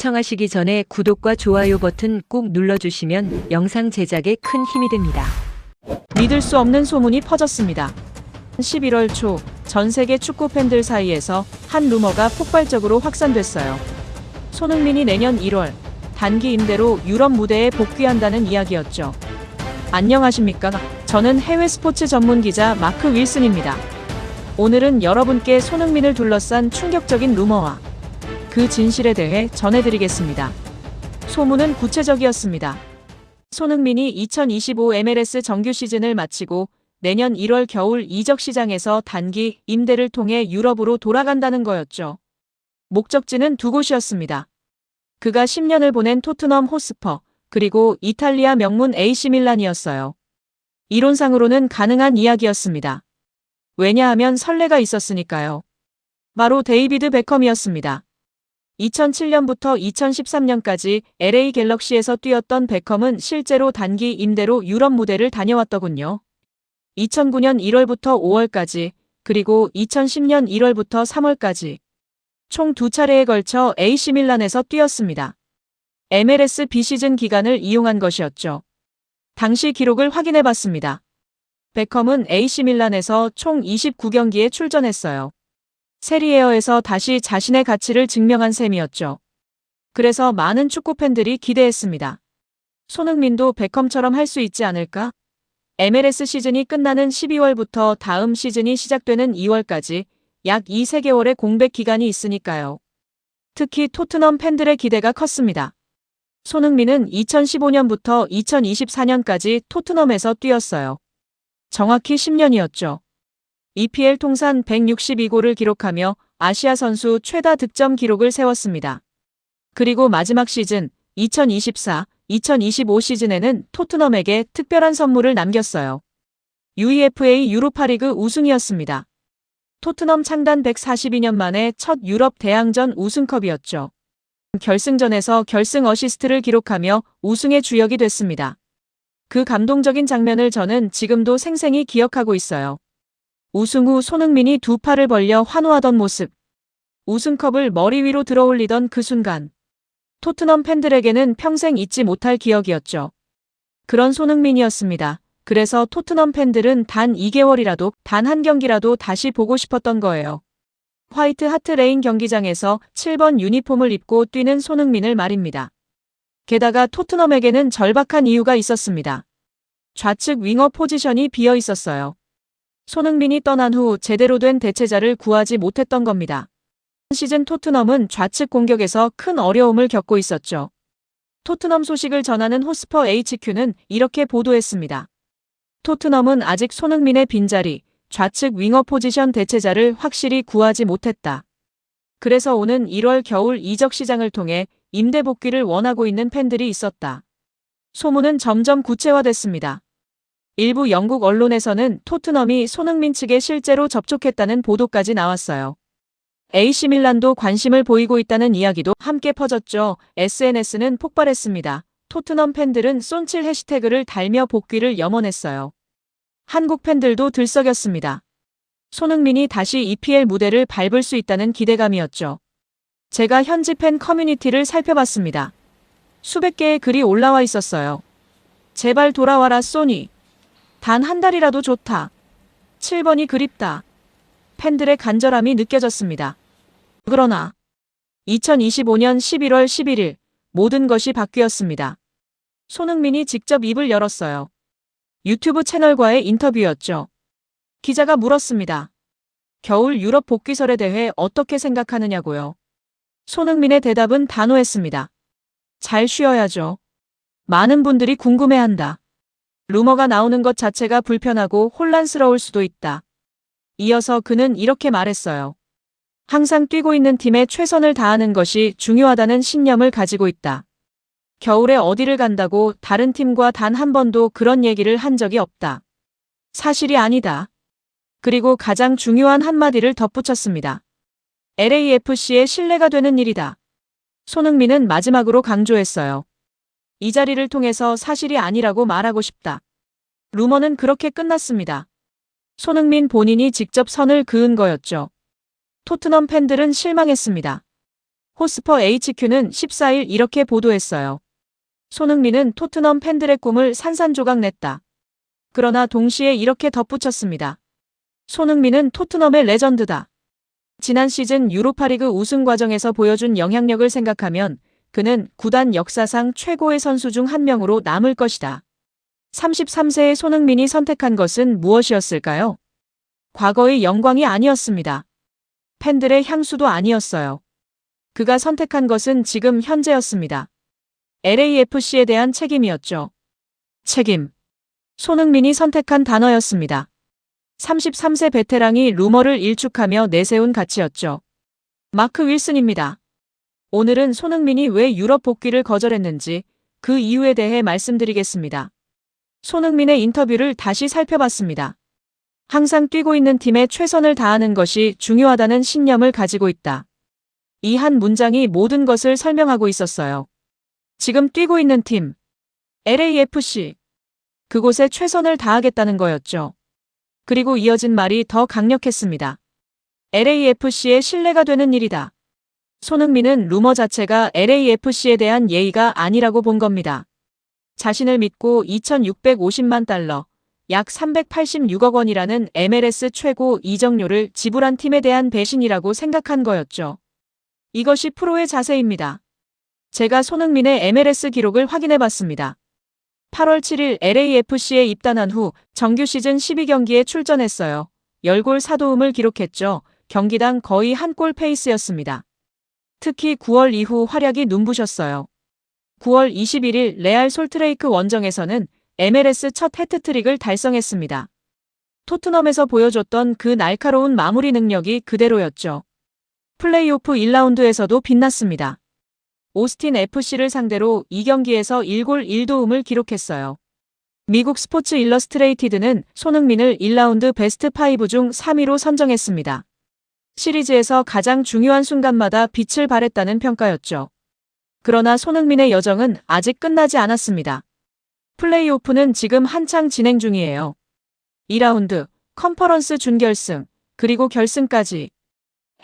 시청하시기 전에 구독과 좋아요 버튼 꼭 눌러주시면 영상 제작에 큰 힘이 됩니다. 믿을 수 없는 소문이 퍼졌습니다. 11월 초 전 세계 축구 팬들 사이에서 한 루머가 폭발적으로 확산됐어요. 손흥민이 내년 1월 단기 임대로 유럽 무대에 복귀한다는 이야기였죠. 안녕하십니까? 저는 해외 스포츠 전문 기자 마크 윌슨입니다. 오늘은 여러분께 손흥민을 둘러싼 충격적인 루머와 그 진실에 대해 전해드리겠습니다. 소문은 구체적이었습니다. 손흥민이 2025 MLS 정규 시즌을 마치고 내년 1월 겨울 이적 시장에서 단기 임대를 통해 유럽으로 돌아간다는 거였죠. 목적지는 두 곳이었습니다. 그가 10년을 보낸 토트넘 호스퍼, 그리고 이탈리아 명문 AC 밀란이었어요. 이론상으로는 가능한 이야기였습니다. 왜냐하면 선례가 있었으니까요. 바로 데이비드 베컴이었습니다. 2007년부터 2013년까지 LA 갤럭시에서 뛰었던 베컴은 실제로 단기 임대로 유럽 무대를 다녀왔더군요. 2009년 1월부터 5월까지, 그리고 2010년 1월부터 3월까지 총 두 차례에 걸쳐 AC 밀란에서 뛰었습니다. MLS 비시즌 기간을 이용한 것이었죠. 당시 기록을 확인해봤습니다. 베컴은 AC 밀란에서 총 29경기에 출전했어요. 세리에어에서 다시 자신의 가치를 증명한 셈이었죠. 그래서 많은 축구 팬들이 기대했습니다. 손흥민도 베컴처럼 할 수 있지 않을까? MLS 시즌이 끝나는 12월부터 다음 시즌이 시작되는 2월까지 약 2~3개월의 공백 기간이 있으니까요. 특히 토트넘 팬들의 기대가 컸습니다. 손흥민은 2015년부터 2024년까지 토트넘에서 뛰었어요. 정확히 10년이었죠. EPL 통산 162골을 기록하며 아시아 선수 최다 득점 기록을 세웠습니다. 그리고 마지막 시즌 2024-2025 시즌에는 토트넘에게 특별한 선물을 남겼어요. UEFA 유로파리그 우승이었습니다. 토트넘 창단 142년 만에 첫 유럽 대항전 우승컵이었죠. 결승전에서 결승 어시스트를 기록하며 우승의 주역이 됐습니다. 그 감동적인 장면을 저는 지금도 생생히 기억하고 있어요. 우승 후 손흥민이 두 팔을 벌려 환호하던 모습. 우승컵을 머리 위로 들어올리던 그 순간. 토트넘 팬들에게는 평생 잊지 못할 기억이었죠. 그런 손흥민이었습니다. 그래서 토트넘 팬들은 단 2개월이라도, 단 한 경기라도 다시 보고 싶었던 거예요. 화이트 하트 레인 경기장에서 7번 유니폼을 입고 뛰는 손흥민을 말입니다. 게다가 토트넘에게는 절박한 이유가 있었습니다. 좌측 윙어 포지션이 비어 있었어요. 손흥민이 떠난 후 제대로 된 대체자를 구하지 못했던 겁니다. 시즌 토트넘은 좌측 공격에서 큰 어려움을 겪고 있었죠. 토트넘 소식을 전하는 호스퍼 HQ는 이렇게 보도했습니다. 토트넘은 아직 손흥민의 빈자리, 좌측 윙어 포지션 대체자를 확실히 구하지 못했다. 그래서 오는 1월 겨울 이적 시장을 통해 임대 복귀를 원하고 있는 팬들이 있었다. 소문은 점점 구체화됐습니다. 일부 영국 언론에서는 토트넘이 손흥민 측에 실제로 접촉했다는 보도까지 나왔어요. AC 밀란도 관심을 보이고 있다는 이야기도 함께 퍼졌죠. SNS는 폭발했습니다. 토트넘 팬들은 쏜칠 해시태그를 달며 복귀를 염원했어요. 한국 팬들도 들썩였습니다. 손흥민이 다시 EPL 무대를 밟을 수 있다는 기대감이었죠. 제가 현지 팬 커뮤니티를 살펴봤습니다. 수백 개의 글이 올라와 있었어요. 제발 돌아와라 소니. 단 한 달이라도 좋다. 7번이 그립다. 팬들의 간절함이 느껴졌습니다. 그러나 2025년 11월 11일 모든 것이 바뀌었습니다. 손흥민이 직접 입을 열었어요. 유튜브 채널과의 인터뷰였죠. 기자가 물었습니다. 겨울 유럽 복귀설에 대해 어떻게 생각하느냐고요. 손흥민의 대답은 단호했습니다. 잘 쉬어야죠. 많은 분들이 궁금해한다. 루머가 나오는 것 자체가 불편하고 혼란스러울 수도 있다. 이어서 그는 이렇게 말했어요. 항상 뛰고 있는 팀에 최선을 다하는 것이 중요하다는 신념을 가지고 있다. 겨울에 어디를 간다고 다른 팀과 단 한 번도 그런 얘기를 한 적이 없다. 사실이 아니다. 그리고 가장 중요한 한마디를 덧붙였습니다. LAFC의 신뢰가 되는 일이다. 손흥민은 마지막으로 강조했어요. 이 자리를 통해서 사실이 아니라고 말하고 싶다. 루머는 그렇게 끝났습니다. 손흥민 본인이 직접 선을 그은 거였죠. 토트넘 팬들은 실망했습니다. 호스퍼 HQ는 14일 이렇게 보도했어요. 손흥민은 토트넘 팬들의 꿈을 산산조각 냈다. 그러나 동시에 이렇게 덧붙였습니다. 손흥민은 토트넘의 레전드다. 지난 시즌 유로파리그 우승 과정에서 보여준 영향력을 생각하면 그는 구단 역사상 최고의 선수 중 한 명으로 남을 것이다. 33세의 손흥민이 선택한 것은 무엇이었을까요? 과거의 영광이 아니었습니다. 팬들의 향수도 아니었어요. 그가 선택한 것은 지금 현재였습니다. LAFC에 대한 책임이었죠. 책임. 손흥민이 선택한 단어였습니다. 33세 베테랑이 루머를 일축하며 내세운 가치였죠. 마크 윌슨입니다. 오늘은 손흥민이 왜 유럽 복귀를 거절했는지 그 이유에 대해 말씀드리겠습니다. 손흥민의 인터뷰를 다시 살펴봤습니다. 항상 뛰고 있는 팀에 최선을 다하는 것이 중요하다는 신념을 가지고 있다. 이 한 문장이 모든 것을 설명하고 있었어요. 지금 뛰고 있는 팀, LAFC. 그곳에 최선을 다하겠다는 거였죠. 그리고 이어진 말이 더 강력했습니다. LAFC의 신뢰가 되는 일이다. 손흥민은 루머 자체가 LAFC에 대한 예의가 아니라고 본 겁니다. 자신을 믿고 2,650만 달러, 약 386억 원이라는 MLS 최고 이적료를 지불한 팀에 대한 배신이라고 생각한 거였죠. 이것이 프로의 자세입니다. 제가 손흥민의 MLS 기록을 확인해봤습니다. 8월 7일 LAFC에 입단한 후 정규 시즌 12경기에 출전했어요. 10골 4도움을 기록했죠. 경기당 거의 한 골 페이스였습니다. 특히 9월 이후 활약이 눈부셨어요. 9월 21일 레알 솔트레이크 원정에서는 MLS 첫 해트트릭을 달성했습니다. 토트넘에서 보여줬던 그 날카로운 마무리 능력이 그대로였죠. 플레이오프 1라운드에서도 빛났습니다. 오스틴 FC를 상대로 2경기에서 1골 1도움을 기록했어요. 미국 스포츠 일러스트레이티드는 손흥민을 1라운드 베스트 5 중 3위로 선정했습니다. 시리즈에서 가장 중요한 순간마다 빛을 발했다는 평가였죠. 그러나 손흥민의 여정은 아직 끝나지 않았습니다. 플레이오프는 지금 한창 진행 중이에요. 2라운드, 컨퍼런스 준결승, 그리고 결승까지.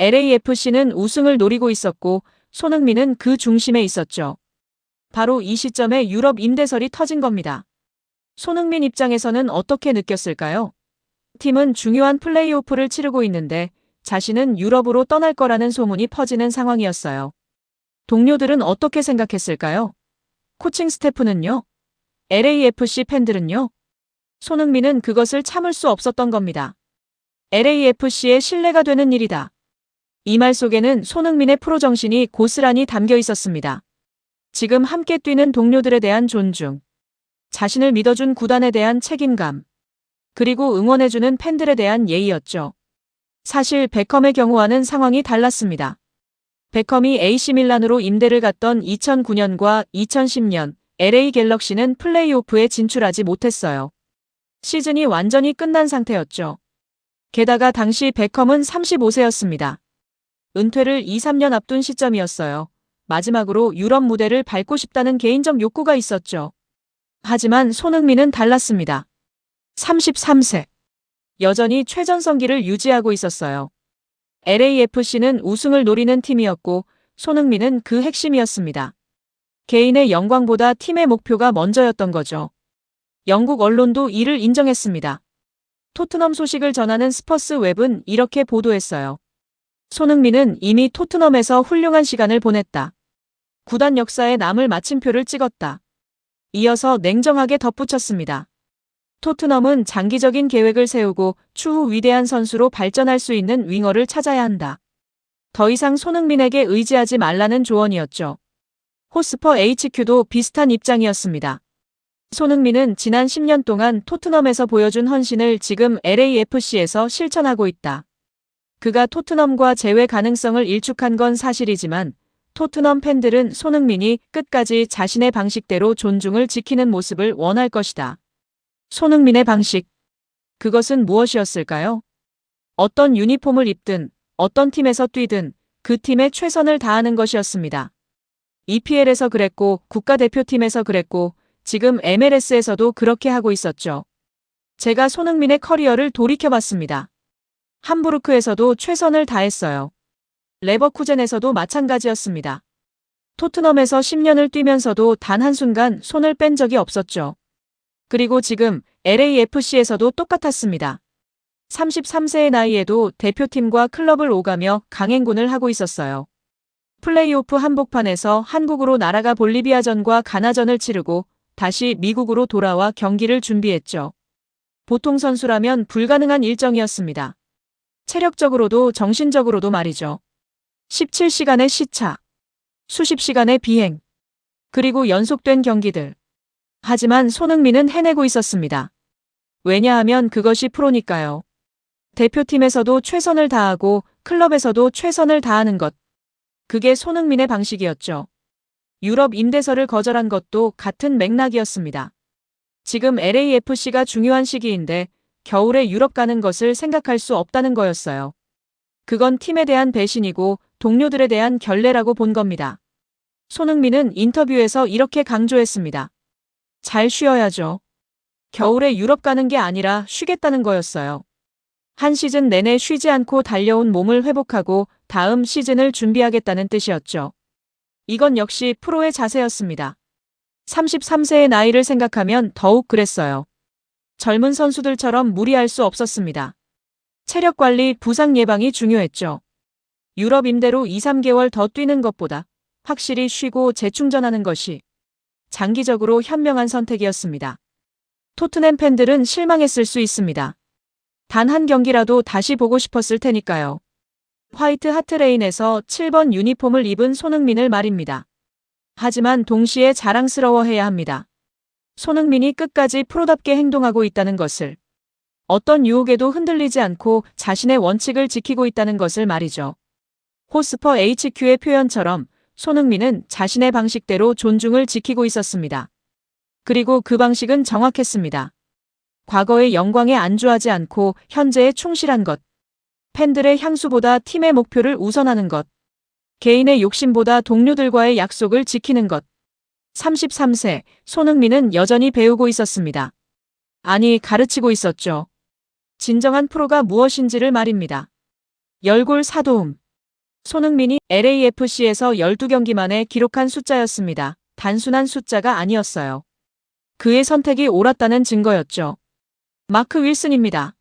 LAFC는 우승을 노리고 있었고 손흥민은 그 중심에 있었죠. 바로 이 시점에 유럽 임대설이 터진 겁니다. 손흥민 입장에서는 어떻게 느꼈을까요? 팀은 중요한 플레이오프를 치르고 있는데 자신은 유럽으로 떠날 거라는 소문이 퍼지는 상황이었어요. 동료들은 어떻게 생각했을까요? 코칭 스태프는요? LAFC 팬들은요? 손흥민은 그것을 참을 수 없었던 겁니다. LAFC의 신뢰가 되는 일이다. 이 말 속에는 손흥민의 프로 정신이 고스란히 담겨 있었습니다. 지금 함께 뛰는 동료들에 대한 존중, 자신을 믿어준 구단에 대한 책임감, 그리고 응원해주는 팬들에 대한 예의였죠. 사실 베컴의 경우와는 상황이 달랐습니다. 베컴이 AC 밀란으로 임대를 갔던 2009년과 2010년 LA 갤럭시는 플레이오프에 진출하지 못했어요. 시즌이 완전히 끝난 상태였죠. 게다가 당시 베컴은 35세였습니다. 은퇴를 2-3년 앞둔 시점이었어요. 마지막으로 유럽 무대를 밟고 싶다는 개인적 욕구가 있었죠. 하지만 손흥민은 달랐습니다. 33세. 여전히 최전성기를 유지하고 있었어요. LAFC는 우승을 노리는 팀이었고 손흥민은 그 핵심이었습니다. 개인의 영광보다 팀의 목표가 먼저였던 거죠. 영국 언론도 이를 인정했습니다. 토트넘 소식을 전하는 스퍼스 웹은 이렇게 보도했어요. 손흥민은 이미 토트넘에서 훌륭한 시간을 보냈다. 구단 역사에 남을 마침표를 찍었다. 이어서 냉정하게 덧붙였습니다. 토트넘은 장기적인 계획을 세우고 추후 위대한 선수로 발전할 수 있는 윙어를 찾아야 한다. 더 이상 손흥민에게 의지하지 말라는 조언이었죠. 호스퍼 HQ도 비슷한 입장이었습니다. 손흥민은 지난 10년 동안 토트넘에서 보여준 헌신을 지금 LAFC에서 실천하고 있다. 그가 토트넘과 재회 가능성을 일축한 건 사실이지만 토트넘 팬들은 손흥민이 끝까지 자신의 방식대로 존중을 지키는 모습을 원할 것이다. 손흥민의 방식. 그것은 무엇이었을까요? 어떤 유니폼을 입든 어떤 팀에서 뛰든 그 팀에 최선을 다하는 것이었습니다. EPL에서 그랬고 국가대표팀에서 그랬고 지금 MLS에서도 그렇게 하고 있었죠. 제가 손흥민의 커리어를 돌이켜봤습니다. 함부르크에서도 최선을 다했어요. 레버쿠젠에서도 마찬가지였습니다. 토트넘에서 10년을 뛰면서도 단 한순간 손을 뺀 적이 없었죠. 그리고 지금 LAFC에서도 똑같았습니다. 33세의 나이에도 대표팀과 클럽을 오가며 강행군을 하고 있었어요. 플레이오프 한복판에서 한국으로 날아가 볼리비아전과 가나전을 치르고 다시 미국으로 돌아와 경기를 준비했죠. 보통 선수라면 불가능한 일정이었습니다. 체력적으로도 정신적으로도 말이죠. 17시간의 시차, 수십 시간의 비행, 그리고 연속된 경기들. 하지만 손흥민은 해내고 있었습니다. 왜냐하면 그것이 프로니까요. 대표팀에서도 최선을 다하고 클럽에서도 최선을 다하는 것. 그게 손흥민의 방식이었죠. 유럽 임대설을 거절한 것도 같은 맥락이었습니다. 지금 LAFC가 중요한 시기인데 겨울에 유럽 가는 것을 생각할 수 없다는 거였어요. 그건 팀에 대한 배신이고 동료들에 대한 결례라고 본 겁니다. 손흥민은 인터뷰에서 이렇게 강조했습니다. 잘 쉬어야죠. 겨울에 유럽 가는 게 아니라 쉬겠다는 거였어요. 한 시즌 내내 쉬지 않고 달려온 몸을 회복하고 다음 시즌을 준비하겠다는 뜻이었죠. 이건 역시 프로의 자세였습니다. 33세의 나이를 생각하면 더욱 그랬어요. 젊은 선수들처럼 무리할 수 없었습니다. 체력 관리, 부상 예방이 중요했죠. 유럽 임대로 2, 3개월 더 뛰는 것보다 확실히 쉬고 재충전하는 것이 장기적으로 현명한 선택이었습니다. 토트넘 팬들은 실망했을 수 있습니다. 단 한 경기라도 다시 보고 싶었을 테니까요. 화이트 하트레인에서 7번 유니폼을 입은 손흥민을 말입니다. 하지만 동시에 자랑스러워해야 합니다. 손흥민이 끝까지 프로답게 행동하고 있다는 것을, 어떤 유혹에도 흔들리지 않고 자신의 원칙을 지키고 있다는 것을 말이죠. 호스퍼 HQ의 표현처럼 손흥민은 자신의 방식대로 존중을 지키고 있었습니다. 그리고 그 방식은 정확했습니다. 과거의 영광에 안주하지 않고 현재에 충실한 것. 팬들의 향수보다 팀의 목표를 우선하는 것. 개인의 욕심보다 동료들과의 약속을 지키는 것. 33세, 손흥민은 여전히 배우고 있었습니다. 아니, 가르치고 있었죠. 진정한 프로가 무엇인지를 말입니다. 열골 사도움. 손흥민이 LAFC에서 12경기 만에 기록한 숫자였습니다. 단순한 숫자가 아니었어요. 그의 선택이 옳았다는 증거였죠. 마크 윌슨입니다.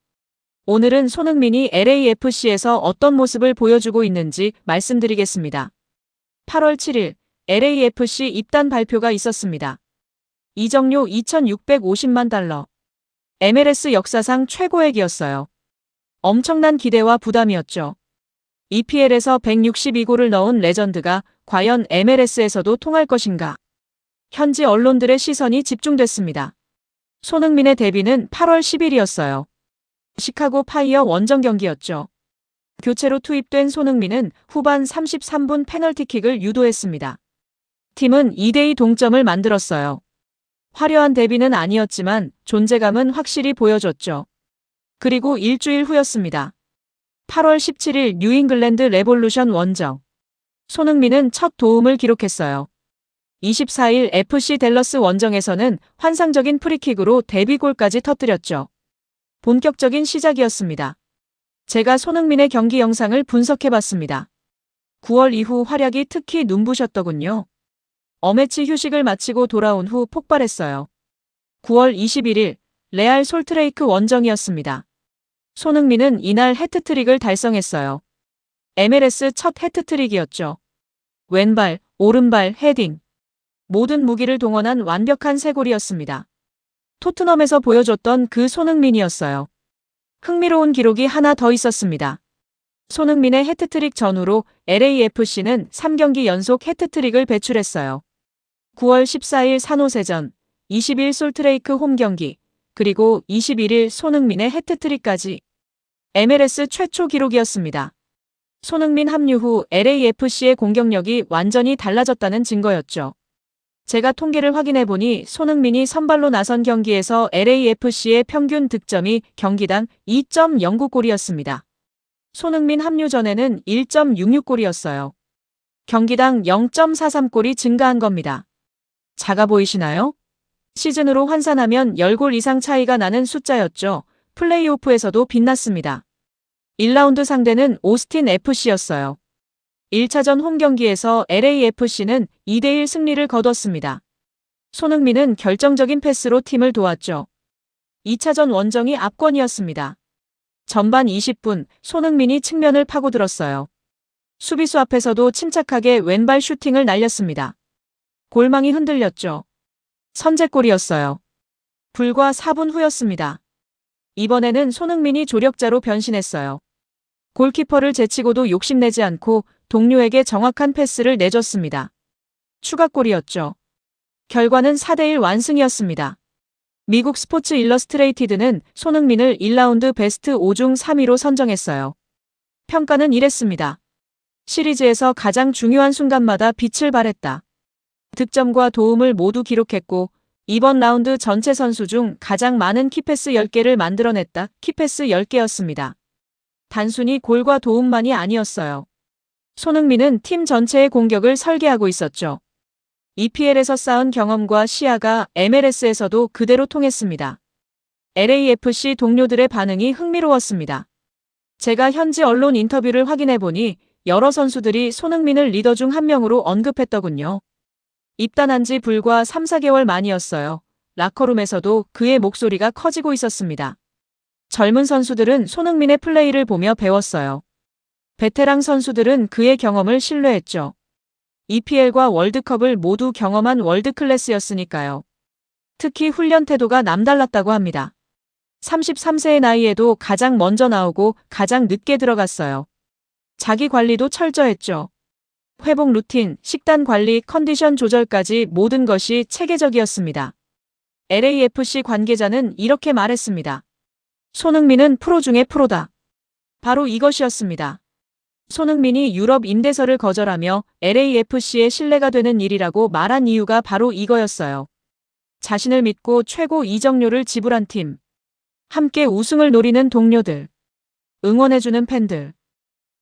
오늘은 손흥민이 LAFC에서 어떤 모습을 보여주고 있는지 말씀드리겠습니다. 8월 7일 LAFC 입단 발표가 있었습니다. 이적료 2,650만 달러. MLS 역사상 최고액이었어요. 엄청난 기대와 부담이었죠. EPL에서 162골을 넣은 레전드가 과연 MLS에서도 통할 것인가? 현지 언론들의 시선이 집중됐습니다. 손흥민의 데뷔는 8월 10일이었어요. 시카고 파이어 원정 경기였죠. 교체로 투입된 손흥민은 후반 33분 페널티킥을 유도했습니다. 팀은 2대2 동점을 만들었어요. 화려한 데뷔는 아니었지만 존재감은 확실히 보여줬죠. 그리고 일주일 후였습니다. 8월 17일 뉴잉글랜드 레볼루션 원정. 손흥민은 첫 도움을 기록했어요. 24일 FC 댈러스 원정에서는 환상적인 프리킥으로 데뷔골까지 터뜨렸죠. 본격적인 시작이었습니다. 제가 손흥민의 경기 영상을 분석해봤습니다. 9월 이후 활약이 특히 눈부셨더군요. 어매치 휴식을 마치고 돌아온 후 폭발했어요. 9월 21일 레알 솔트레이크 원정이었습니다. 손흥민은 이날 해트트릭을 달성했어요. MLS 첫 해트트릭이었죠. 왼발, 오른발, 헤딩. 모든 무기를 동원한 완벽한 쇄골이었습니다. 토트넘에서 보여줬던 그 손흥민이었어요. 흥미로운 기록이 하나 더 있었습니다. 손흥민의 해트트릭 전후로 LAFC는 3경기 연속 해트트릭을 배출했어요. 9월 14일 산호세전, 20일 솔트레이크 홈경기, 그리고 21일 손흥민의 해트트릭까지. MLS 최초 기록이었습니다. 손흥민 합류 후 LAFC의 공격력이 완전히 달라졌다는 증거였죠. 제가 통계를 확인해보니 손흥민이 선발로 나선 경기에서 LAFC의 평균 득점이 경기당 2.09골이었습니다. 손흥민 합류 전에는 1.66골이었어요. 경기당 0.43골이 증가한 겁니다. 작아 보이시나요? 시즌으로 환산하면 10골 이상 차이가 나는 숫자였죠. 플레이오프에서도 빛났습니다. 1라운드 상대는 오스틴 FC였어요. 1차전 홈경기에서 LAFC는 2대1 승리를 거뒀습니다. 손흥민은 결정적인 패스로 팀을 도왔죠. 2차전 원정이 압권이었습니다. 전반 20분 손흥민이 측면을 파고들었어요. 수비수 앞에서도 침착하게 왼발 슈팅을 날렸습니다. 골망이 흔들렸죠. 선제골이었어요. 불과 4분 후였습니다. 이번에는 손흥민이 조력자로 변신했어요. 골키퍼를 제치고도 욕심내지 않고 동료에게 정확한 패스를 내줬습니다. 추가골이었죠. 결과는 4대1 완승이었습니다. 미국 스포츠 일러스트레이티드는 손흥민을 1라운드 베스트 5중 3위로 선정했어요. 평가는 이랬습니다. 시리즈에서 가장 중요한 순간마다 빛을 발했다. 득점과 도움을 모두 기록했고 이번 라운드 전체 선수 중 가장 많은 키패스 10개를 만들어냈다. 키패스 10개였습니다. 단순히 골과 도움만이 아니었어요. 손흥민은 팀 전체의 공격을 설계하고 있었죠. EPL에서 쌓은 경험과 시야가 MLS에서도 그대로 통했습니다. LAFC 동료들의 반응이 흥미로웠습니다. 제가 현지 언론 인터뷰를 확인해보니 여러 선수들이 손흥민을 리더 중 한 명으로 언급했더군요. 입단한 지 불과 3, 4개월 만이었어요. 라커룸에서도 그의 목소리가 커지고 있었습니다. 젊은 선수들은 손흥민의 플레이를 보며 배웠어요. 베테랑 선수들은 그의 경험을 신뢰했죠. EPL과 월드컵을 모두 경험한 월드클래스였으니까요. 특히 훈련 태도가 남달랐다고 합니다. 33세의 나이에도 가장 먼저 나오고 가장 늦게 들어갔어요. 자기 관리도 철저했죠. 회복 루틴, 식단 관리, 컨디션 조절까지 모든 것이 체계적이었습니다. LAFC 관계자는 이렇게 말했습니다. 손흥민은 프로 중의 프로다. 바로 이것이었습니다. 손흥민이 유럽 임대설을 거절하며 LAFC의 신뢰가 되는 일이라고 말한 이유가 바로 이거였어요. 자신을 믿고 최고 이적료를 지불한 팀. 함께 우승을 노리는 동료들. 응원해주는 팬들.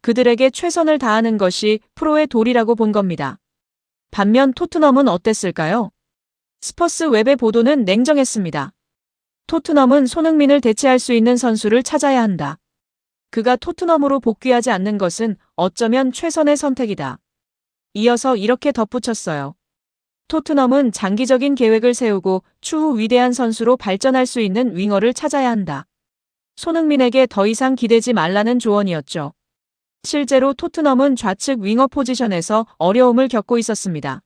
그들에게 최선을 다하는 것이 프로의 도리라고 본 겁니다. 반면 토트넘은 어땠을까요? 스퍼스 웹의 보도는 냉정했습니다. 토트넘은 손흥민을 대체할 수 있는 선수를 찾아야 한다. 그가 토트넘으로 복귀하지 않는 것은 어쩌면 최선의 선택이다. 이어서 이렇게 덧붙였어요. 토트넘은 장기적인 계획을 세우고 추후 위대한 선수로 발전할 수 있는 윙어를 찾아야 한다. 손흥민에게 더 이상 기대지 말라는 조언이었죠. 실제로 토트넘은 좌측 윙어 포지션에서 어려움을 겪고 있었습니다.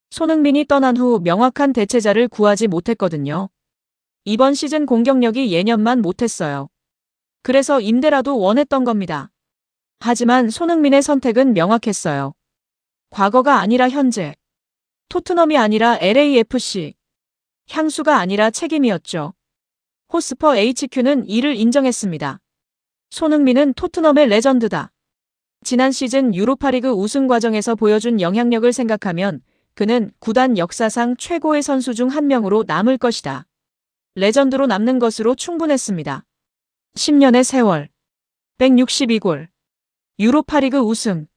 손흥민이 떠난 후 명확한 대체자를 구하지 못했거든요. 이번 시즌 공격력이 예년만 못했어요. 그래서 임대라도 원했던 겁니다. 하지만 손흥민의 선택은 명확했어요. 과거가 아니라 현재. 토트넘이 아니라 LAFC. 향수가 아니라 책임이었죠. 호스퍼 HQ는 이를 인정했습니다. 손흥민은 토트넘의 레전드다. 지난 시즌 유로파리그 우승 과정에서 보여준 영향력을 생각하면 그는 구단 역사상 최고의 선수 중 한 명으로 남을 것이다. 레전드로 남는 것으로 충분했습니다. 10년의 세월. 162골. 유로파리그 우승.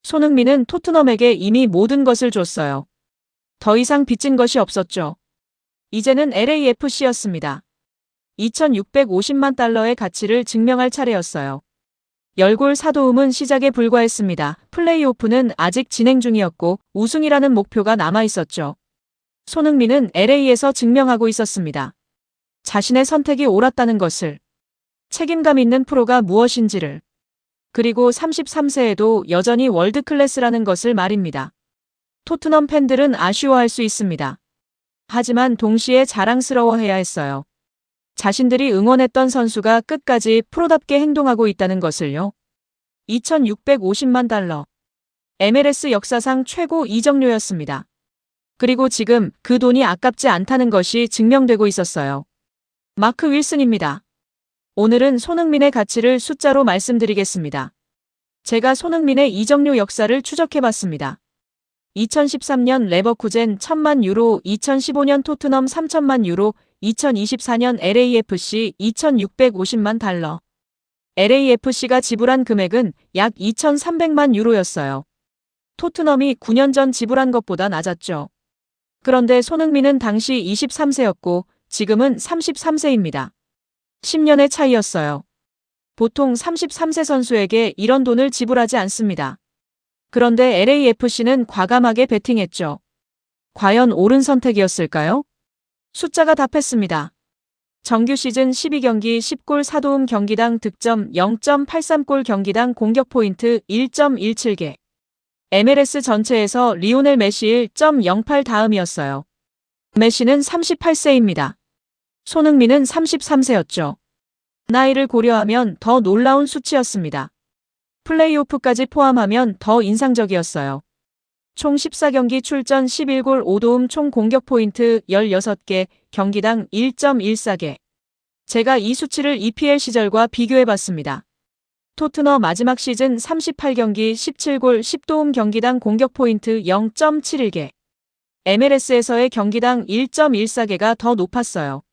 손흥민은 토트넘에게 이미 모든 것을 줬어요. 더 이상 빚진 것이 없었죠. 이제는 LAFC였습니다. 2,650만 달러의 가치를 증명할 차례였어요. 10골 사도움은 시작에 불과했습니다. 플레이오프는 아직 진행 중이었고 우승이라는 목표가 남아있었죠. 손흥민은 LA에서 증명하고 있었습니다. 자신의 선택이 옳았다는 것을. 책임감 있는 프로가 무엇인지를. 그리고 33세에도 여전히 월드클래스라는 것을 말입니다. 토트넘 팬들은 아쉬워할 수 있습니다. 하지만 동시에 자랑스러워해야 했어요. 자신들이 응원했던 선수가 끝까지 프로답게 행동하고 있다는 것을요. 2,650만 달러. MLS 역사상 최고 이적료였습니다. 그리고 지금 그 돈이 아깝지 않다는 것이 증명되고 있었어요. 마크 윌슨입니다. 오늘은 손흥민의 가치를 숫자로 말씀드리겠습니다. 제가 손흥민의 이적료 역사를 추적해봤습니다. 2013년 레버쿠젠 1,000만 유로, 2015년 토트넘 3,000만 유로, 2024년 LAFC 2,650만 달러. LAFC가 지불한 금액은 약 2,300만 유로였어요. 토트넘이 9년 전 지불한 것보다 낮았죠. 그런데 손흥민은 당시 23세였고 지금은 33세입니다. 10년의 차이였어요. 보통 33세 선수에게 이런 돈을 지불하지 않습니다. 그런데 LAFC는 과감하게 배팅했죠. 과연 옳은 선택이었을까요? 숫자가 답했습니다. 정규 시즌 12경기 10골 4도움 경기당 득점 0.83골 경기당 공격 포인트 1.17개. MLS 전체에서 리오넬 메시 1.08 다음이었어요. 메시는 38세입니다. 손흥민은 33세였죠. 나이를 고려하면 더 놀라운 수치였습니다. 플레이오프까지 포함하면 더 인상적이었어요. 총 14경기 출전 11골 5도움 총 공격 포인트 16개, 경기당 1.14개. 제가 이 수치를 EPL 시절과 비교해봤습니다. 토트넘 마지막 시즌 38경기 17골 10도움 경기당 공격 포인트 0.71개. MLS에서의 경기당 1.14개가 더 높았어요.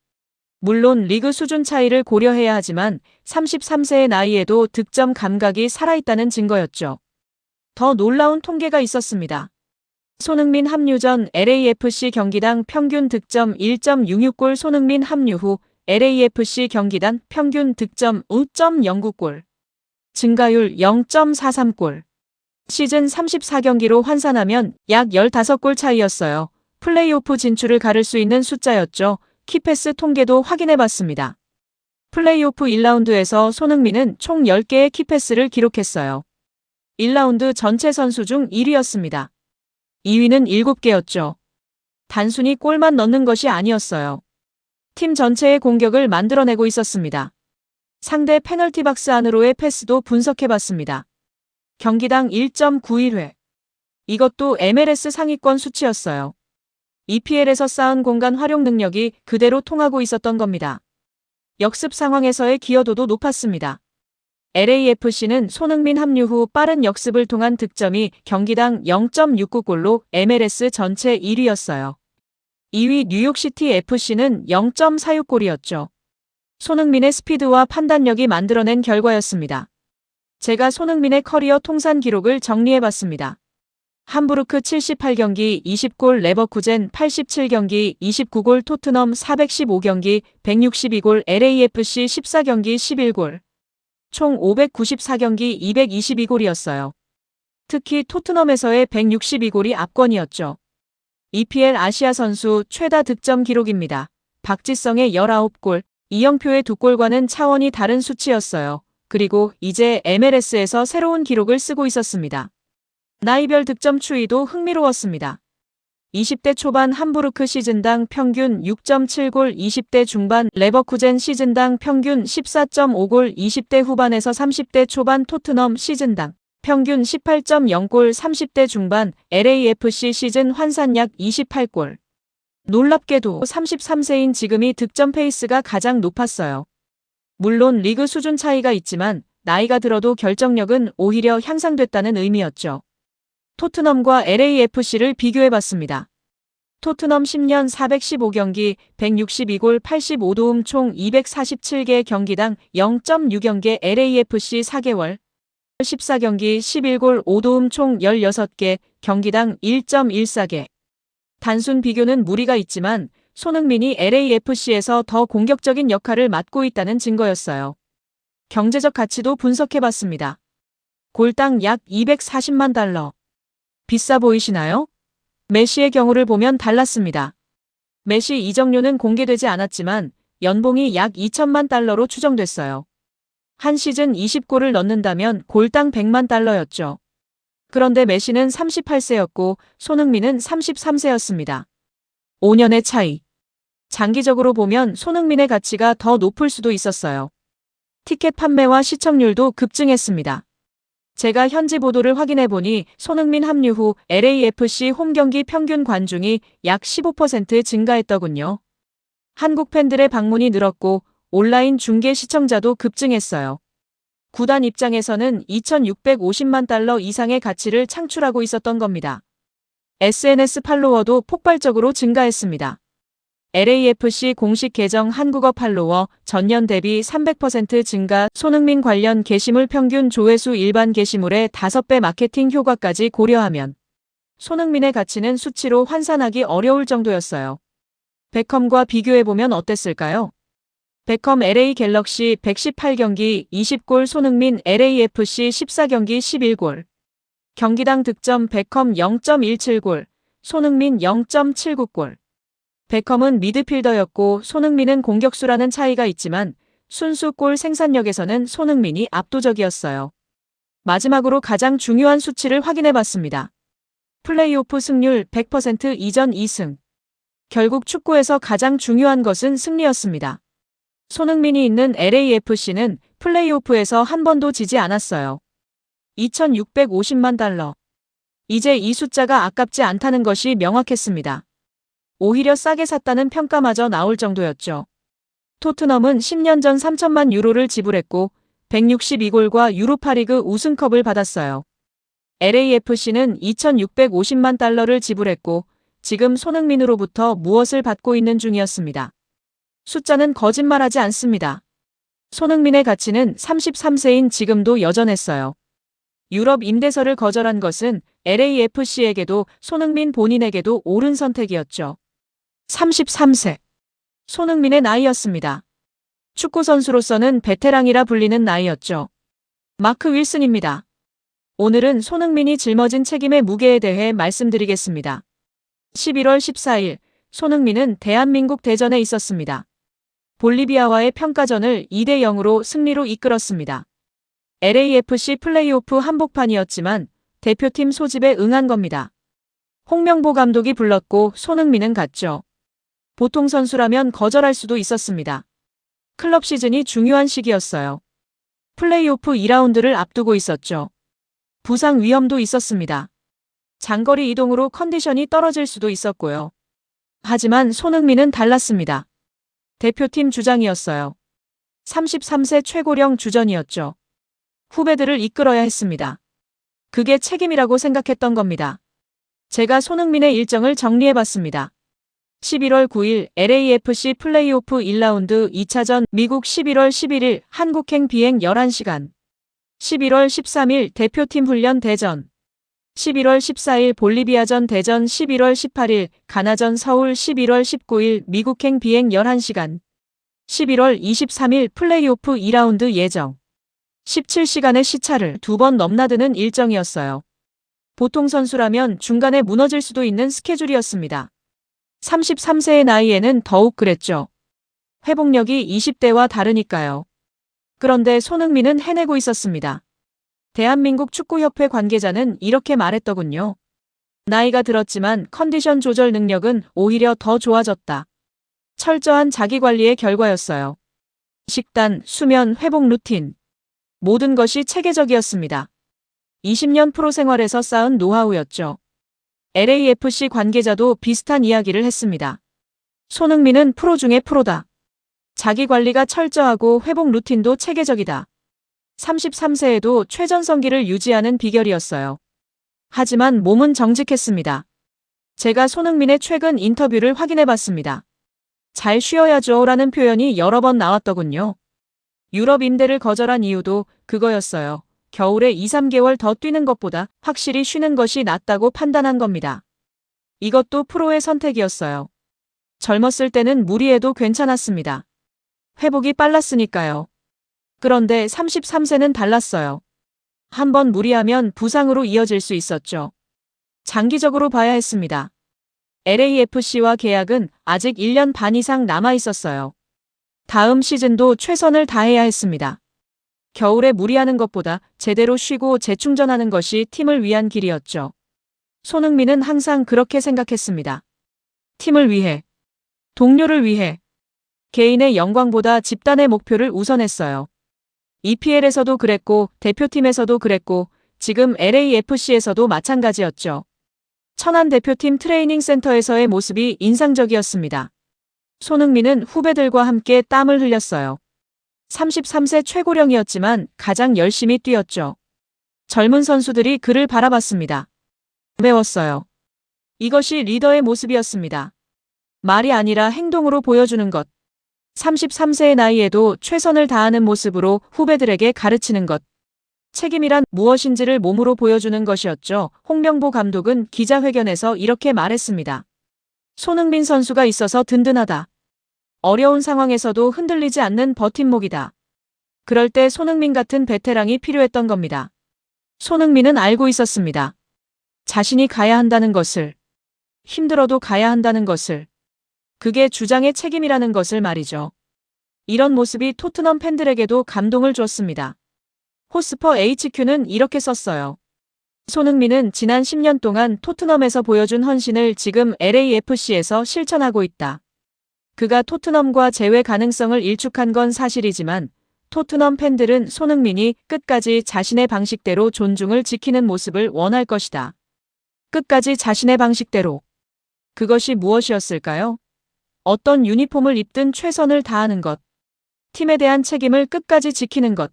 물론 리그 수준 차이를 고려해야 하지만 33세의 나이에도 득점 감각이 살아있다는 증거였죠. 더 놀라운 통계가 있었습니다. 손흥민 합류 전 LAFC 경기당 평균 득점 1.66골, 손흥민 합류 후 LAFC 경기당 평균 득점 5.09골. 증가율 0.43골. 시즌 34경기로 환산하면 약 15골 차이였어요. 플레이오프 진출을 가를 수 있는 숫자였죠. 키패스 통계도 확인해봤습니다. 플레이오프 1라운드에서 손흥민은 총 10개의 키패스를 기록했어요. 1라운드 전체 선수 중 1위였습니다. 2위는 7개였죠. 단순히 골만 넣는 것이 아니었어요. 팀 전체의 공격을 만들어내고 있었습니다. 상대 페널티 박스 안으로의 패스도 분석해봤습니다. 경기당 1.91회. 이것도 MLS 상위권 수치였어요. EPL에서 쌓은 공간 활용 능력이 그대로 통하고 있었던 겁니다. 역습 상황에서의 기여도도 높았습니다. LAFC는 손흥민 합류 후 빠른 역습을 통한 득점이 경기당 0.69골로 MLS 전체 1위였어요. 2위 뉴욕시티 FC는 0.46골이었죠. 손흥민의 스피드와 판단력이 만들어낸 결과였습니다. 제가 손흥민의 커리어 통산 기록을 정리해봤습니다. 함부르크 78경기 20골, 레버쿠젠 87경기 29골, 토트넘 415경기 162골, LAFC 14경기 11골. 총 594경기 222골이었어요. 특히 토트넘에서의 162골이 압권이었죠. EPL 아시아 선수 최다 득점 기록입니다. 박지성의 19골, 이영표의 2골과는 차원이 다른 수치였어요. 그리고 이제 MLS에서 새로운 기록을 쓰고 있었습니다. 나이별 득점 추이도 흥미로웠습니다. 20대 초반 함부르크 시즌당 평균 6.7골, 20대 중반 레버쿠젠 시즌당 평균 14.5골, 20대 후반에서 30대 초반 토트넘 시즌당 평균 18.0골, 30대 중반 LAFC 시즌 환산 약 28골. 놀랍게도 33세인 지금이 득점 페이스가 가장 높았어요. 물론 리그 수준 차이가 있지만 나이가 들어도 결정력은 오히려 향상됐다는 의미였죠. 토트넘과 LAFC를 비교해봤습니다. 토트넘 10년 415경기 162골 85도움 총 247개 경기당 0.6경기, LAFC 4개월 14경기 11골 5도움 총 16개 경기당 1.14개. 단순 비교는 무리가 있지만 손흥민이 LAFC에서 더 공격적인 역할을 맡고 있다는 증거였어요. 경제적 가치도 분석해봤습니다. 골당 약 240만 달러. 비싸 보이시나요? 메시의 경우를 보면 달랐습니다. 메시 이적료는 공개되지 않았지만 연봉이 약 2천만 달러로 추정됐어요. 한 시즌 20골을 넣는다면 골당 100만 달러였죠. 그런데 메시는 38세였고 손흥민은 33세였습니다. 5년의 차이. 장기적으로 보면 손흥민의 가치가 더 높을 수도 있었어요. 티켓 판매와 시청률도 급증했습니다. 제가 현지 보도를 확인해보니 손흥민 합류 후 LAFC 홈경기 평균 관중이 약 15% 증가했더군요. 한국 팬들의 방문이 늘었고 온라인 중계 시청자도 급증했어요. 구단 입장에서는 2,650만 달러 이상의 가치를 창출하고 있었던 겁니다. SNS 팔로워도 폭발적으로 증가했습니다. LAFC 공식 계정 한국어 팔로워 전년 대비 300% 증가, 손흥민 관련 게시물 평균 조회수 일반 게시물의 5배 마케팅 효과까지 고려하면 손흥민의 가치는 수치로 환산하기 어려울 정도였어요. 베컴과 비교해보면 어땠을까요? 베컴 LA 갤럭시 118경기 20골, 손흥민 LAFC 14경기 11골. 경기당 득점 베컴 0.17골, 손흥민 0.79골. 베컴은 미드필더였고 손흥민은 공격수라는 차이가 있지만 순수 골 생산력에서는 손흥민이 압도적이었어요. 마지막으로 가장 중요한 수치를 확인해 봤습니다. 플레이오프 승률 100% 이전 2승. 결국 축구에서 가장 중요한 것은 승리였습니다. 손흥민이 있는 LAFC는 플레이오프에서 한 번도 지지 않았어요. 2,650만 달러. 이제 이 숫자가 아깝지 않다는 것이 명확했습니다. 오히려 싸게 샀다는 평가마저 나올 정도였죠. 토트넘은 10년 전 3천만 유로를 지불했고 162골과 유로파리그 우승컵을 받았어요. LAFC는 2,650만 달러를 지불했고 지금 손흥민으로부터 무엇을 받고 있는 중이었습니다. 숫자는 거짓말하지 않습니다. 손흥민의 가치는 33세인 지금도 여전했어요. 유럽 임대설을 거절한 것은 LAFC에게도 손흥민 본인에게도 옳은 선택이었죠. 33세. 손흥민의 나이였습니다. 축구선수로서는 베테랑이라 불리는 나이였죠. 마크 윌슨입니다. 오늘은 손흥민이 짊어진 책임의 무게에 대해 말씀드리겠습니다. 11월 14일 손흥민은 대한민국 대전에 있었습니다. 볼리비아와의 평가전을 2대 0으로 승리로 이끌었습니다. LAFC 플레이오프 한복판이었지만 대표팀 소집에 응한 겁니다. 홍명보 감독이 불렀고 손흥민은 갔죠. 보통 선수라면 거절할 수도 있었습니다. 클럽 시즌이 중요한 시기였어요. 플레이오프 2라운드를 앞두고 있었죠. 부상 위험도 있었습니다. 장거리 이동으로 컨디션이 떨어질 수도 있었고요. 하지만 손흥민은 달랐습니다. 대표팀 주장이었어요. 33세 최고령 주전이었죠. 후배들을 이끌어야 했습니다. 그게 책임이라고 생각했던 겁니다. 제가 손흥민의 일정을 정리해봤습니다. 11월 9일 LAFC 플레이오프 1라운드 2차전 미국 11월 11일 한국행 비행 11시간 11월 13일 대표팀 훈련 대전 11월 14일 볼리비아전 대전 11월 18일 가나전 서울 11월 19일 미국행 비행 11시간 11월 23일 플레이오프 2라운드 예정 17시간의 시차를 2번 넘나드는 일정이었어요. 보통 선수라면 중간에 무너질 수도 있는 스케줄이었습니다. 33세의 나이에는 더욱 그랬죠. 회복력이 20대와 다르니까요. 그런데 손흥민은 해내고 있었습니다. 대한민국 축구협회 관계자는 이렇게 말했더군요. 나이가 들었지만 컨디션 조절 능력은 오히려 더 좋아졌다. 철저한 자기관리의 결과였어요. 식단, 수면, 회복 루틴. 모든 것이 체계적이었습니다. 20년 프로 생활에서 쌓은 노하우였죠. LAFC 관계자도 비슷한 이야기를 했습니다. 손흥민은 프로 중에 프로다. 자기 관리가 철저하고 회복 루틴도 체계적이다. 33세에도 최전성기를 유지하는 비결이었어요. 하지만 몸은 정직했습니다. 제가 손흥민의 최근 인터뷰를 확인해봤습니다. 잘 쉬어야죠 라는 표현이 여러 번 나왔더군요. 유럽 임대를 거절한 이유도 그거였어요. 겨울에 2~3개월 더 뛰는 것보다 확실히 쉬는 것이 낫다고 판단한 겁니다. 이것도 프로의 선택이었어요. 젊었을 때는 무리해도 괜찮았습니다. 회복이 빨랐으니까요. 그런데 33세는 달랐어요. 한번 무리하면 부상으로 이어질 수 있었죠. 장기적으로 봐야 했습니다. LAFC와 계약은 아직 1년 반 이상 남아 있었어요. 다음 시즌도 최선을 다해야 했습니다. 겨울에 무리하는 것보다 제대로 쉬고 재충전하는 것이 팀을 위한 길이었죠. 손흥민은 항상 그렇게 생각했습니다. 팀을 위해, 동료를 위해, 개인의 영광보다 집단의 목표를 우선했어요. EPL에서도 그랬고 대표팀에서도 그랬고 지금 LAFC에서도 마찬가지였죠. 천안 대표팀 트레이닝 센터에서의 모습이 인상적이었습니다. 손흥민은 후배들과 함께 땀을 흘렸어요. 33세 최고령이었지만 가장 열심히 뛰었죠. 젊은 선수들이 그를 바라봤습니다. 배웠어요. 이것이 리더의 모습이었습니다. 말이 아니라 행동으로 보여주는 것. 33세의 나이에도 최선을 다하는 모습으로 후배들에게 가르치는 것. 책임이란 무엇인지를 몸으로 보여주는 것이었죠. 홍명보 감독은 기자회견에서 이렇게 말했습니다. 손흥민 선수가 있어서 든든하다. 어려운 상황에서도 흔들리지 않는 버팀목이다. 그럴 때 손흥민 같은 베테랑이 필요했던 겁니다. 손흥민은 알고 있었습니다. 자신이 가야 한다는 것을, 힘들어도 가야 한다는 것을, 그게 주장의 책임이라는 것을 말이죠. 이런 모습이 토트넘 팬들에게도 감동을 주었습니다. 호스퍼 HQ는 이렇게 썼어요. 손흥민은 지난 10년 동안 토트넘에서 보여준 헌신을 지금 LAFC에서 실천하고 있다. 그가 토트넘과 재회 가능성을 일축한 건 사실이지만 토트넘 팬들은 손흥민이 끝까지 자신의 방식대로 존중을 지키는 모습을 원할 것이다. 끝까지 자신의 방식대로. 그것이 무엇이었을까요? 어떤 유니폼을 입든 최선을 다하는 것. 팀에 대한 책임을 끝까지 지키는 것.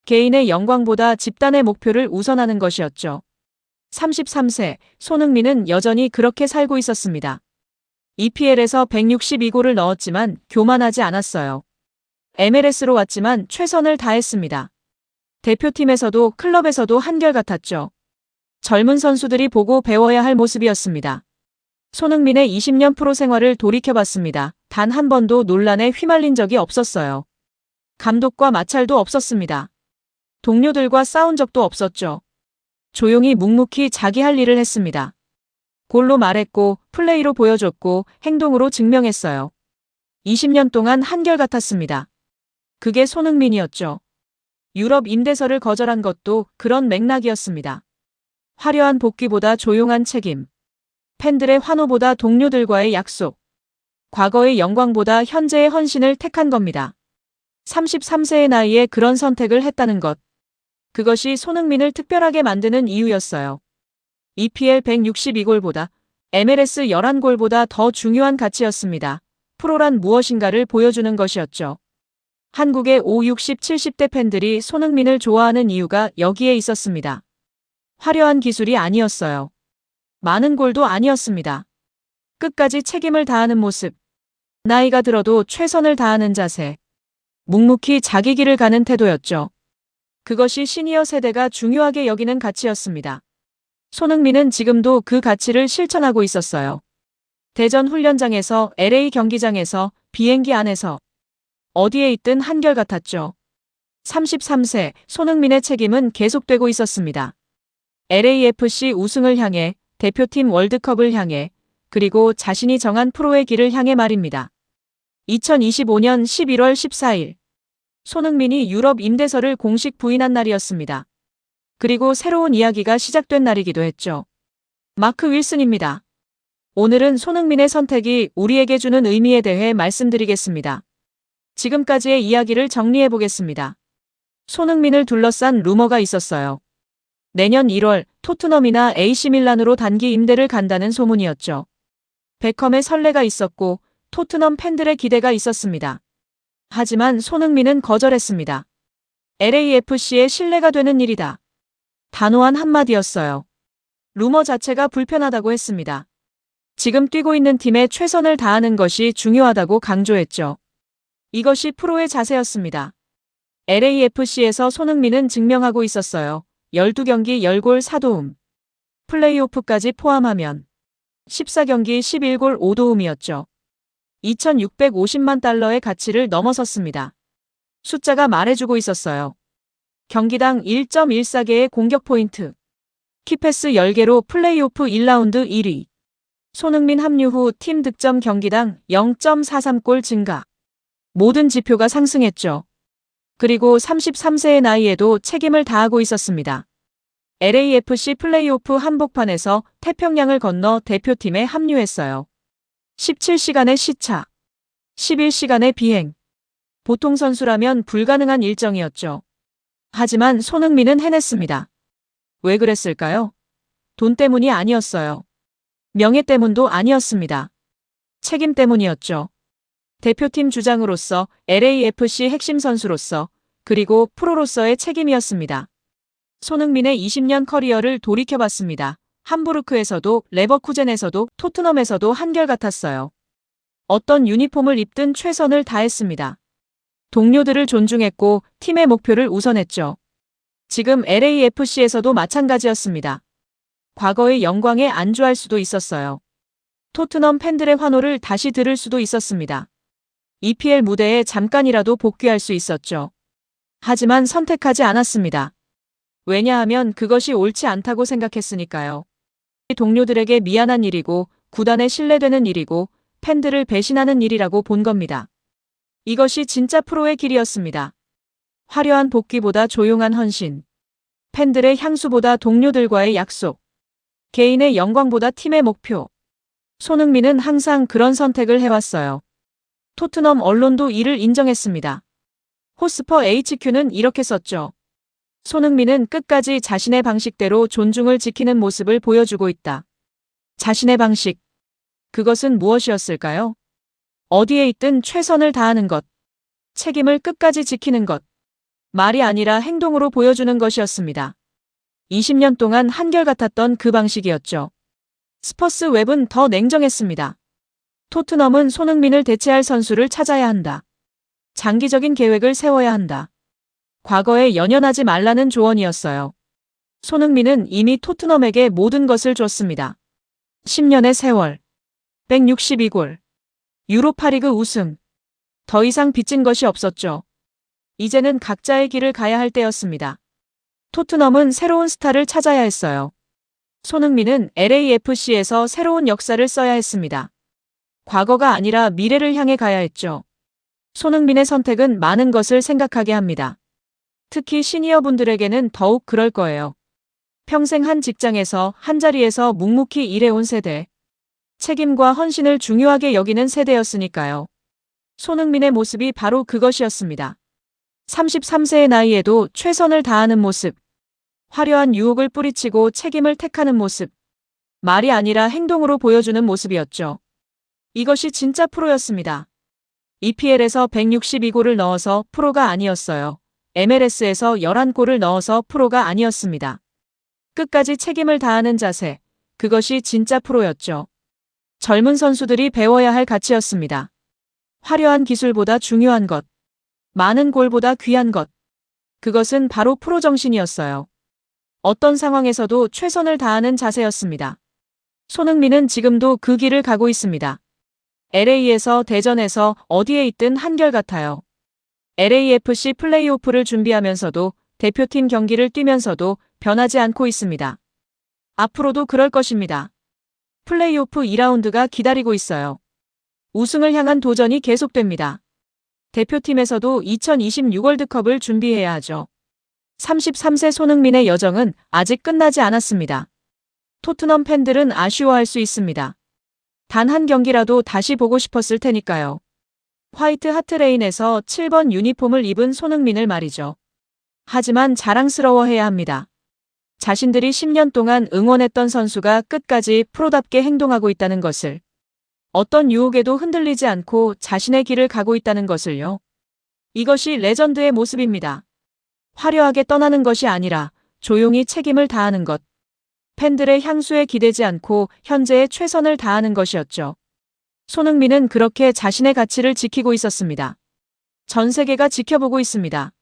개인의 영광보다 집단의 목표를 우선하는 것이었죠. 33세 손흥민은 여전히 그렇게 살고 있었습니다. EPL에서 162골을 넣었지만 교만하지 않았어요. MLS로 왔지만 최선을 다했습니다. 대표팀에서도 클럽에서도 한결같았죠. 젊은 선수들이 보고 배워야 할 모습이었습니다. 손흥민의 20년 프로 생활을 돌이켜봤습니다. 단 한 번도 논란에 휘말린 적이 없었어요. 감독과 마찰도 없었습니다. 동료들과 싸운 적도 없었죠. 조용히 묵묵히 자기 할 일을 했습니다. 골로 말했고 플레이로 보여줬고 행동으로 증명했어요. 20년 동안 한결같았습니다. 그게 손흥민이었죠. 유럽 임대설을 거절한 것도 그런 맥락이었습니다. 화려한 복귀보다 조용한 책임. 팬들의 환호보다 동료들과의 약속. 과거의 영광보다 현재의 헌신을 택한 겁니다. 33세의 나이에 그런 선택을 했다는 것. 그것이 손흥민을 특별하게 만드는 이유였어요. EPL 162골보다 MLS 11골보다 더 중요한 가치였습니다. 프로란 무엇인가를 보여주는 것이었죠. 한국의 5, 60, 70대 팬들이 손흥민을 좋아하는 이유가 여기에 있었습니다. 화려한 기술이 아니었어요. 많은 골도 아니었습니다. 끝까지 책임을 다하는 모습. 나이가 들어도 최선을 다하는 자세. 묵묵히 자기 길을 가는 태도였죠. 그것이 시니어 세대가 중요하게 여기는 가치였습니다. 손흥민은 지금도 그 가치를 실천하고 있었어요. 대전 훈련장에서, LA 경기장에서, 비행기 안에서, 어디에 있든 한결같았죠. 33세 손흥민의 책임은 계속되고 있었습니다. LAFC 우승을 향해, 대표팀 월드컵을 향해, 그리고 자신이 정한 프로의 길을 향해 말입니다. 2025년 11월 14일 손흥민이 유럽 임대설을 공식 부인한 날이었습니다. 그리고 새로운 이야기가 시작된 날이기도 했죠. 마크 윌슨입니다. 오늘은 손흥민의 선택이 우리에게 주는 의미에 대해 말씀드리겠습니다. 지금까지의 이야기를 정리해 보겠습니다. 손흥민을 둘러싼 루머가 있었어요. 내년 1월 토트넘이나 AC밀란으로 단기 임대를 간다는 소문이었죠. 베컴의 설레가 있었고 토트넘 팬들의 기대가 있었습니다. 하지만 손흥민은 거절했습니다. LAFC의 신뢰가 되는 일이다. 단호한 한마디였어요. 루머 자체가 불편하다고 했습니다. 지금 뛰고 있는 팀에 최선을 다하는 것이 중요하다고 강조했죠. 이것이 프로의 자세였습니다. LAFC에서 손흥민은 증명하고 있었어요. 12경기 10골 4도움. 플레이오프까지 포함하면 14경기 11골 5도움이었죠. 2,650만 달러의 가치를 넘어섰습니다. 숫자가 말해주고 있었어요. 경기당 1.14개의 공격 포인트. 키패스 10개로 플레이오프 1라운드 1위. 손흥민 합류 후 팀 득점 경기당 0.43골 증가. 모든 지표가 상승했죠. 그리고 33세의 나이에도 책임을 다하고 있었습니다. LAFC 플레이오프 한복판에서 태평양을 건너 대표팀에 합류했어요. 17시간의 시차, 11시간의 비행. 보통 선수라면 불가능한 일정이었죠. 하지만 손흥민은 해냈습니다. 왜 그랬을까요? 돈 때문이 아니었어요. 명예 때문도 아니었습니다. 책임 때문이었죠. 대표팀 주장으로서, LAFC 핵심 선수로서, 그리고 프로로서의 책임이었습니다. 손흥민의 20년 커리어를 돌이켜봤습니다. 함부르크에서도, 레버쿠젠에서도, 토트넘에서도 한결같았어요. 어떤 유니폼을 입든 최선을 다했습니다. 동료들을 존중했고 팀의 목표를 우선했죠. 지금 LAFC에서도 마찬가지였습니다. 과거의 영광에 안주할 수도 있었어요. 토트넘 팬들의 환호를 다시 들을 수도 있었습니다. EPL 무대에 잠깐이라도 복귀할 수 있었죠. 하지만 선택하지 않았습니다. 왜냐하면 그것이 옳지 않다고 생각했으니까요. 동료들에게 미안한 일이고 구단에 신뢰되는 일이고 팬들을 배신하는 일이라고 본 겁니다. 이것이 진짜 프로의 길이었습니다. 화려한 복귀보다 조용한 헌신. 팬들의 향수보다 동료들과의 약속. 개인의 영광보다 팀의 목표. 손흥민은 항상 그런 선택을 해왔어요. 토트넘 언론도 이를 인정했습니다. 호스퍼 HQ는 이렇게 썼죠. 손흥민은 끝까지 자신의 방식대로 존중을 지키는 모습을 보여주고 있다. 자신의 방식. 그것은 무엇이었을까요? 어디에 있든 최선을 다하는 것. 책임을 끝까지 지키는 것. 말이 아니라 행동으로 보여주는 것이었습니다. 20년 동안 한결같았던 그 방식이었죠. 스퍼스 웹은 더 냉정했습니다. 토트넘은 손흥민을 대체할 선수를 찾아야 한다. 장기적인 계획을 세워야 한다. 과거에 연연하지 말라는 조언이었어요. 손흥민은 이미 토트넘에게 모든 것을 줬습니다. 10년의 세월, 162골, 유로파리그 우승. 더 이상 빚진 것이 없었죠. 이제는 각자의 길을 가야 할 때였습니다. 토트넘은 새로운 스타를 찾아야 했어요. 손흥민은 LAFC에서 새로운 역사를 써야 했습니다. 과거가 아니라 미래를 향해 가야 했죠. 손흥민의 선택은 많은 것을 생각하게 합니다. 특히 시니어 분들에게는 더욱 그럴 거예요. 평생 한 직장에서 한자리에서 묵묵히 일해온 세대. 책임과 헌신을 중요하게 여기는 세대였으니까요. 손흥민의 모습이 바로 그것이었습니다. 33세의 나이에도 최선을 다하는 모습. 화려한 유혹을 뿌리치고 책임을 택하는 모습. 말이 아니라 행동으로 보여주는 모습이었죠. 이것이 진짜 프로였습니다. EPL에서 162골을 넣어서 프로가 아니었어요. MLS에서 11골을 넣어서 프로가 아니었습니다. 끝까지 책임을 다하는 자세, 그것이 진짜 프로였죠. 젊은 선수들이 배워야 할 가치였습니다. 화려한 기술보다 중요한 것, 많은 골보다 귀한 것, 그것은 바로 프로 정신이었어요. 어떤 상황에서도 최선을 다하는 자세였습니다. 손흥민은 지금도 그 길을 가고 있습니다. LA에서 대전에서 어디에 있든 한결같아요. LAFC 플레이오프를 준비하면서도 대표팀 경기를 뛰면서도 변하지 않고 있습니다. 앞으로도 그럴 것입니다. 플레이오프 2라운드가 기다리고 있어요. 우승을 향한 도전이 계속됩니다. 대표팀에서도 2026 월드컵을 준비해야 하죠. 33세 손흥민의 여정은 아직 끝나지 않았습니다. 토트넘 팬들은 아쉬워할 수 있습니다. 단 한 경기라도 다시 보고 싶었을 테니까요. 화이트 하트레인에서 7번 유니폼을 입은 손흥민을 말이죠. 하지만 자랑스러워해야 합니다. 자신들이 10년 동안 응원했던 선수가 끝까지 프로답게 행동하고 있다는 것을. 어떤 유혹에도 흔들리지 않고 자신의 길을 가고 있다는 것을요. 이것이 레전드의 모습입니다. 화려하게 떠나는 것이 아니라 조용히 책임을 다하는 것. 팬들의 향수에 기대지 않고 현재의 최선을 다하는 것이었죠. 손흥민은 그렇게 자신의 가치를 지키고 있었습니다. 전 세계가 지켜보고 있습니다.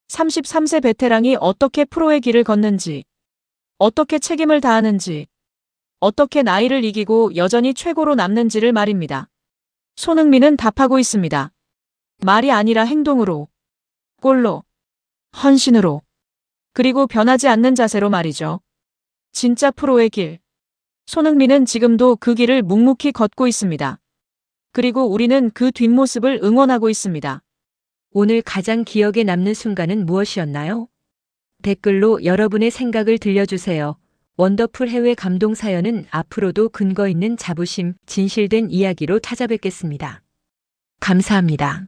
33세 베테랑이 어떻게 프로의 길을 걷는지, 어떻게 책임을 다하는지, 어떻게 나이를 이기고 여전히 최고로 남는지를 말입니다. 손흥민은 답하고 있습니다. 말이 아니라 행동으로, 골로, 헌신으로, 그리고 변하지 않는 자세로 말이죠. 진짜 프로의 길. 손흥민은 지금도 그 길을 묵묵히 걷고 있습니다. 그리고 우리는 그 뒷모습을 응원하고 있습니다. 오늘 가장 기억에 남는 순간은 무엇이었나요? 댓글로 여러분의 생각을 들려주세요. 원더풀 해외 감동 사연은 앞으로도 근거 있는 자부심, 진실된 이야기로 찾아뵙겠습니다. 감사합니다.